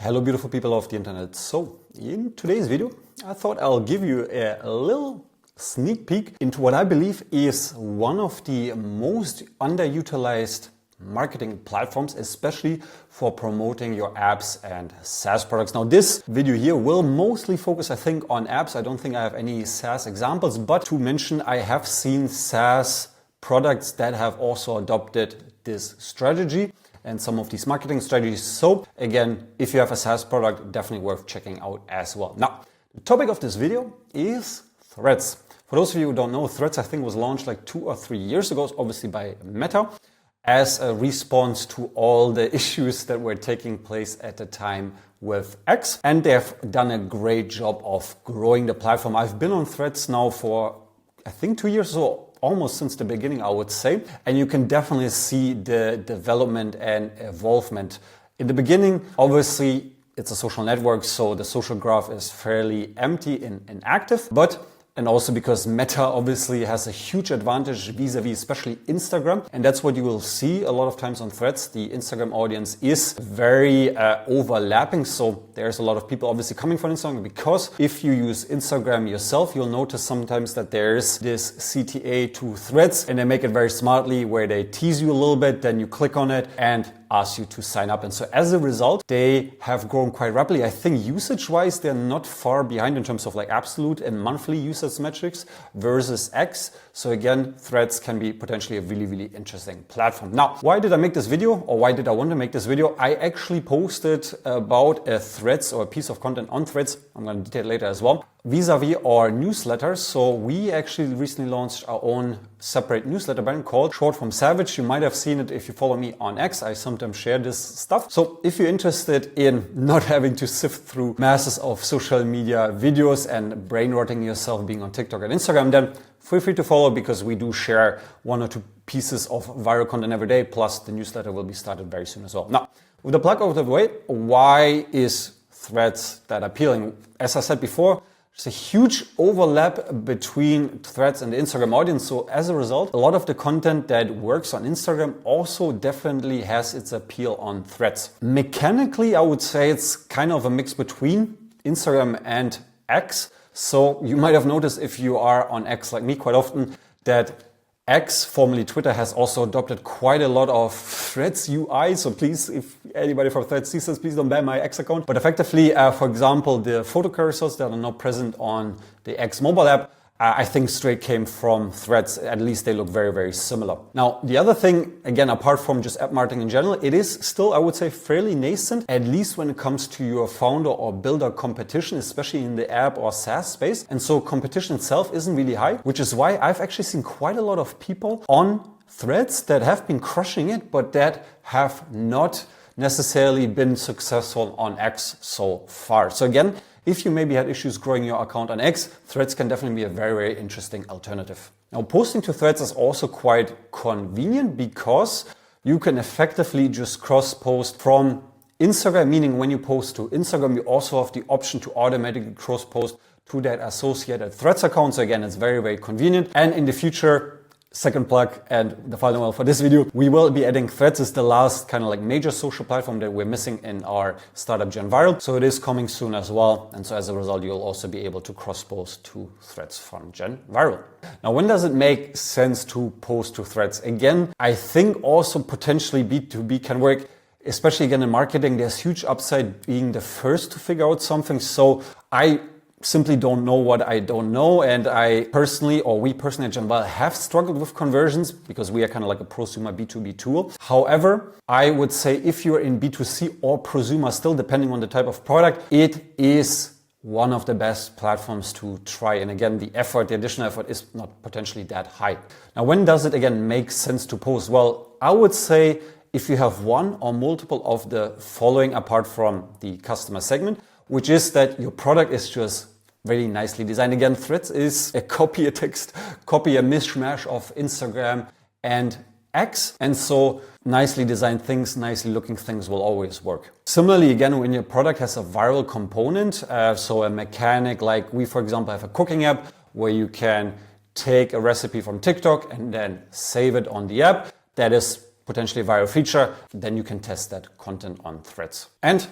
Hello beautiful people of the internet. So in today's video I thought I'll give you a little sneak peek into what I believe is one of the most underutilized marketing platforms, especially for promoting your apps and SaaS products. Now this video here will mostly focus, I think, on apps. I don't think I have any SaaS examples, but to mention, I have seen SaaS products that have also adopted this strategy and some of these marketing strategies. So again, if you have a SaaS product, definitely worth checking out as well. Now, the topic of this video is Threads. For those of you who don't know, Threads I think was launched like 2 or 3 years ago, obviously by Meta, as a response to all the issues that were taking place at the time with X. And they've done a great job of growing the platform. I've been on Threads now for, I think, 2 years or so, almost since the beginning, I would say. And you can definitely see the development and evolvement. In the beginning, obviously, it's a social network, so the social graph is fairly empty and inactive. And also because Meta obviously has a huge advantage vis-a-vis especially Instagram. And that's what you will see a lot of times on Threads. The Instagram audience is very overlapping. So there's a lot of people obviously coming from Instagram, because if you use Instagram yourself, you'll notice sometimes that there's this CTA to Threads, and they make it very smartly where they tease you a little bit, then you click on it and ask you to sign up. And so as a result, they have grown quite rapidly. I think usage-wise, they're not far behind in terms of like absolute and monthly usage metrics versus X. So again, Threads can be potentially a really, really interesting platform. Now, why did I make this video, or why did I want to make this video? I actually posted about a Threads or a piece of content on Threads. I'm going to detail later as well, vis-a-vis our newsletters. So we actually recently launched our own separate newsletter brand called Short From Savage. You might have seen it if you follow me on X. I sometimes share this stuff. So if you're interested in not having to sift through masses of social media videos and brain rotting yourself being on TikTok and Instagram, then feel free to follow, because we do share 1 or 2 pieces of viral content every day. Plus the newsletter will be started very soon as well. Now, with the plug out of the way, why is Threads that appealing? As I said before, there's a huge overlap between Threads and the Instagram audience. So as a result, a lot of the content that works on Instagram also definitely has its appeal on Threads. Mechanically, I would say it's kind of a mix between Instagram and X. So you might have noticed, if you are on X like me quite often, that X, formerly Twitter, has also adopted quite a lot of Threads UI. So please, if anybody from Threads sees this, please don't ban my X account. But effectively, for example, the photo carousels that are now present on the X mobile app, I think straight came from Threads. At least they look very, very similar. Now, the other thing, again, apart from just app marketing in general, it is still, I would say, fairly nascent, at least when it comes to your founder or builder competition, especially in the app or SaaS space. And so competition itself isn't really high, which is why I've actually seen quite a lot of people on Threads that have been crushing it, but that have not necessarily been successful on X so far. So again, if you maybe had issues growing your account on X, Threads can definitely be a very, very interesting alternative. Now, posting to Threads is also quite convenient, because you can effectively just cross-post from Instagram, meaning when you post to Instagram, you also have the option to automatically cross-post to that associated Threads account. So again, it's very, very convenient. And in the future, second plug and the final one for this video, we will be adding Threads as the last kind of like major social platform that we're missing in our startup Gen Viral. So it is coming soon as well. And so as a result, you'll also be able to cross-post to Threads from Gen Viral. Now, when does it make sense to post to Threads? Again, I think also potentially B2B can work, especially again in marketing. There's huge upside being the first to figure out something. So I simply don't know what I don't know. And I personally, or we personally at Gen Viral, have struggled with conversions, because we are kind of like a prosumer B2B tool. However, I would say if you're in B2C or prosumer still, depending on the type of product, it is one of the best platforms to try. And again, the additional effort is not potentially that high. Now, when does it again make sense to post? Well, I would say if you have one or multiple of the following apart from the customer segment, which is that your product is just very nicely designed. Again, Threads is a copy, a mishmash of Instagram and X. And so nicely designed things, nicely looking things will always work. Similarly, again, when your product has a viral component, so a mechanic, like we, for example, have a cooking app where you can take a recipe from TikTok and then save it on the app. That is potentially a viral feature, then you can test that content on Threads. And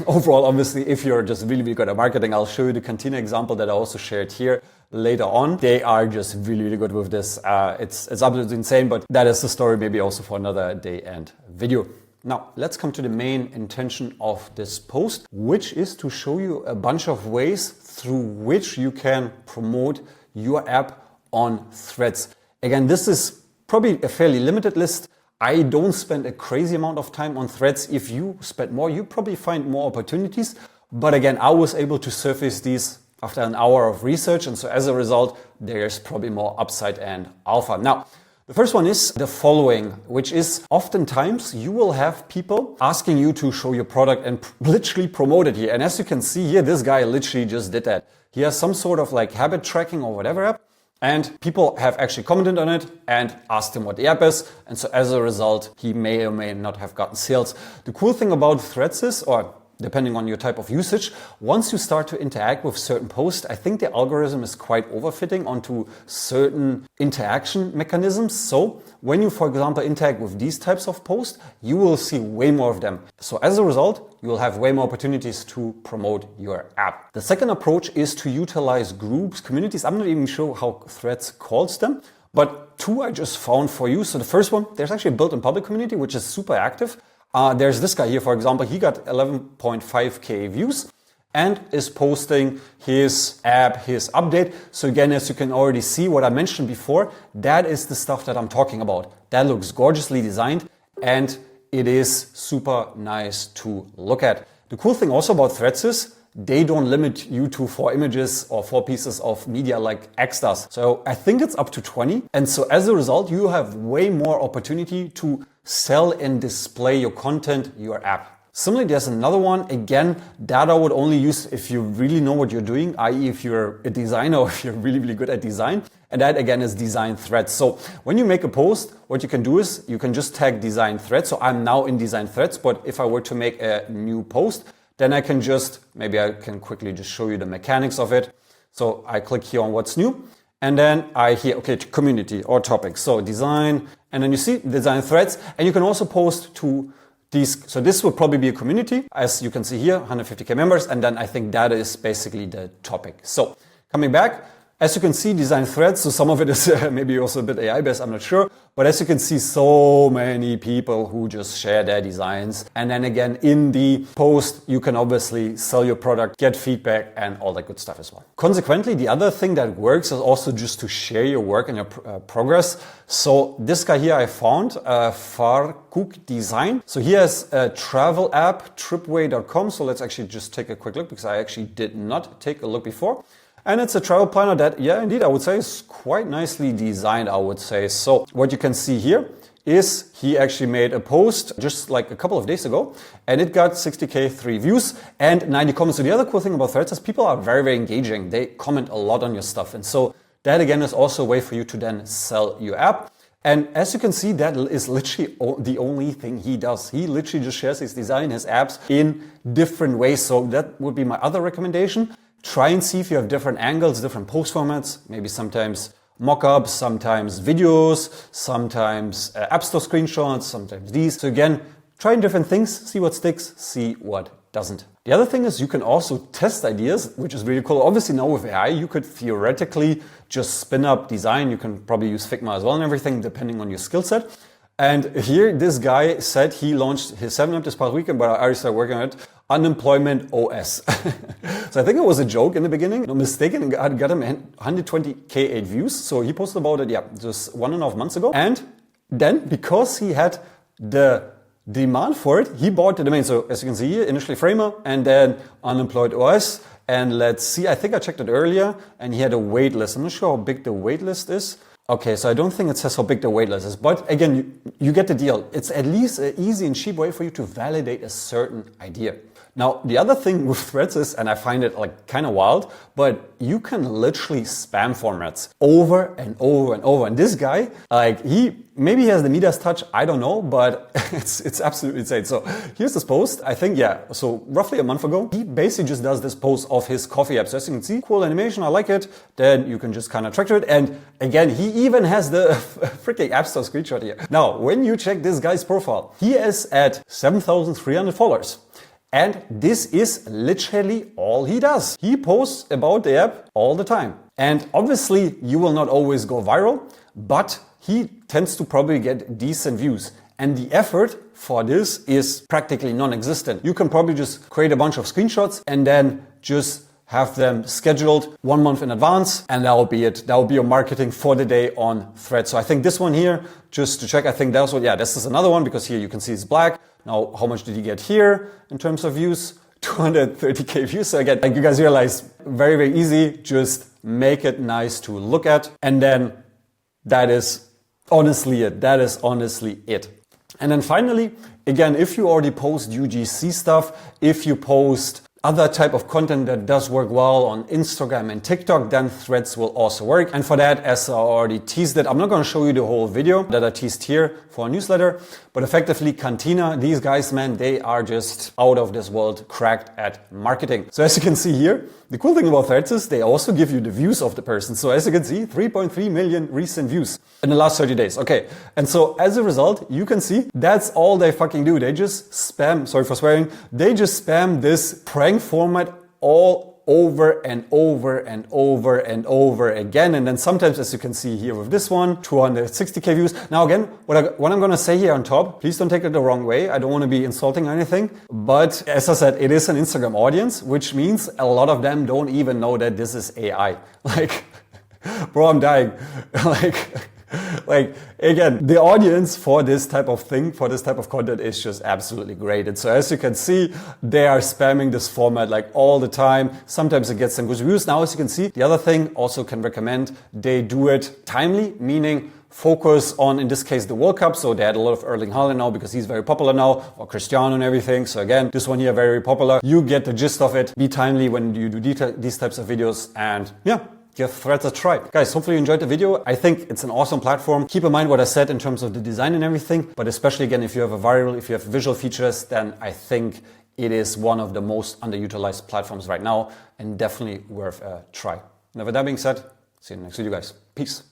overall, obviously, if you're just really, really good at marketing, I'll show you the Cantina example that I also shared here later on. They are just really, really good with this. It's absolutely insane, but that is the story maybe also for another day and video. Now, let's come to the main intention of this post, which is to show you a bunch of ways through which you can promote your app on Threads. Again, this is probably a fairly limited list. I don't spend a crazy amount of time on Threads. If you spend more, you probably find more opportunities. But again, I was able to surface these after an hour of research. And so as a result, there's probably more upside and alpha. Now, the first one is the following, which is oftentimes you will have people asking you to show your product and literally promote it here. And as you can see here, this guy literally just did that. He has some sort of like habit tracking or whatever app, and people have actually commented on it and asked him what the app is. And so as a result, he may or may not have gotten sales. The cool thing about Threads is, or depending on your type of usage, once you start to interact with certain posts, I think the algorithm is quite overfitting onto certain interaction mechanisms. So when you, for example, interact with these types of posts, you will see way more of them. So as a result, you will have way more opportunities to promote your app. The second approach is to utilize groups, communities. I'm not even sure how Threads calls them, but two I just found for you. So the first one, there's actually a built-in public community, which is super active. There's this guy here, for example, he got 11.5K views and is posting his app, his update. So again, as you can already see what I mentioned before, that is the stuff that I'm talking about. That looks gorgeously designed and it is super nice to look at. The cool thing also about Threads is they don't limit you to 4 images or 4 pieces of media like X does. So I think it's up to 20. And so as a result, you have way more opportunity to sell and display your content, your app. Similarly, there's another one, again, that I would only use if you really know what you're doing, i.e. if you're a designer or if you're really, really good at design. And that again is design threads. So when you make a post, what you can do is you can just tag design threads. So I'm now in design threads, but if I were to make a new post, then I can maybe I can quickly just show you the mechanics of it. So I click here on what's new. And then I hear, okay, community or topics. So design, and then you see design threads, and you can also post to these. So this will probably be a community, as you can see here, 150K members. And then I think that is basically the topic. So coming back, as you can see, design threads. So some of it is maybe also a bit AI based, I'm not sure. But as you can see, so many people who just share their designs. And then again, in the post, you can obviously sell your product, get feedback and all that good stuff as well. Consequently, the other thing that works is also just to share your work and your progress. So this guy here I found, Farkuk Design. So he has a travel app, tripway.com. So let's actually just take a quick look because I actually did not take a look before. And it's a travel planner that, yeah, indeed, I would say is quite nicely designed, I would say. So what you can see here is he actually made a post just like a couple of days ago and it got 60K 3 views and 90 comments. So the other cool thing about Threads is people are very, very engaging. They comment a lot on your stuff. And so that again is also a way for you to then sell your app. And as you can see, that is literally the only thing he does. He literally just shares his design, his apps in different ways. So that would be my other recommendation. Try and see if you have different angles, different post formats, maybe sometimes mockups, sometimes videos, sometimes App Store screenshots, sometimes these. So again, try different things, see what sticks, see what doesn't. The other thing is you can also test ideas, which is really cool. Obviously now with AI, you could theoretically just spin up design. You can probably use Figma as well and everything, depending on your skill set. And here, this guy said he launched his 7-up this past weekend, but I already started working on it. Unemployment OS. So I think it was a joke in the beginning. No mistaken, got him 120K 8 views. So he posted about it, just 1.5 months ago. And then because he had the demand for it, he bought the domain. So as you can see here, initially Framer and then Unemployed OS. And let's see, I think I checked it earlier and he had a wait list. I'm not sure how big the wait list is. Okay, so I don't think it says how big the wait list is, but again, you get the deal. It's at least an easy and cheap way for you to validate a certain idea. Now, the other thing with threads is, and I find it like kind of wild, but you can literally spam formats over and over and over. And this guy, like maybe he has the Midas touch, I don't know, but it's absolutely insane. So here's this post. I think, so roughly a month ago, he basically just does this post of his coffee app. So as you can see, cool animation, I like it. Then you can just kind of track to it. And again, he even has the freaking App Store screenshot here. Now, when you check this guy's profile, he is at 7,300 followers. And this is literally all he does. He posts about the app all the time. And obviously you will not always go viral, but he tends to probably get decent views. And the effort for this is practically non-existent. You can probably just create a bunch of screenshots and then just have them scheduled 1 month in advance, and that will be it. That will be your marketing for the day on Threads. So I think this one here, just to check, I think that's what, this is another one, because here you can see it's black. Now, how much did you get here in terms of views? 230K views. So again, like you guys realize, very, very easy. Just make it nice to look at. And then that is honestly it. That is honestly it. And then finally, again, if you already post UGC stuff, if you post other type of content that does work well on Instagram and TikTok, then Threads will also work. And for that, as I already teased it, I'm not going to show you the whole video that I teased here for a newsletter, but effectively Cantina, these guys, man, they are just out of this world, cracked at marketing. So as you can see here, the cool thing about Threads is they also give you the views of the person. So as you can see, 3.3 million recent views in the last 30 days. Okay. And so as a result, you can see that's all they fucking do. They just spam, sorry for swearing, they just spam this prank format all over and over and over and over again. And then sometimes, as you can see here with this one, 260K views. Now again, what I'm going to say here on top, please don't take it the wrong way. I don't want to be insulting or anything. But as I said, it is an Instagram audience, which means a lot of them don't even know that this is AI. Like, bro, I'm dying. Like, again, the audience for this type of thing, for this type of content is just absolutely great. And so as you can see, they are spamming this format like all the time. Sometimes it gets some good reviews. Now, as you can see, the other thing also can recommend, they do it timely, meaning focus on, in this case, the World Cup. So they had a lot of Erling Haaland now because he's very popular now, or Cristiano and everything. So again, this one here, very popular. You get the gist of it. Be timely when you do these types of videos. And yeah, give Threads a try. Guys, hopefully you enjoyed the video. I think it's an awesome platform. Keep in mind what I said in terms of the design and everything, but especially again, if you have a viral, if you have visual features, then I think it is one of the most underutilized platforms right now and definitely worth a try. And with that being said, see you in the next video, guys. Peace.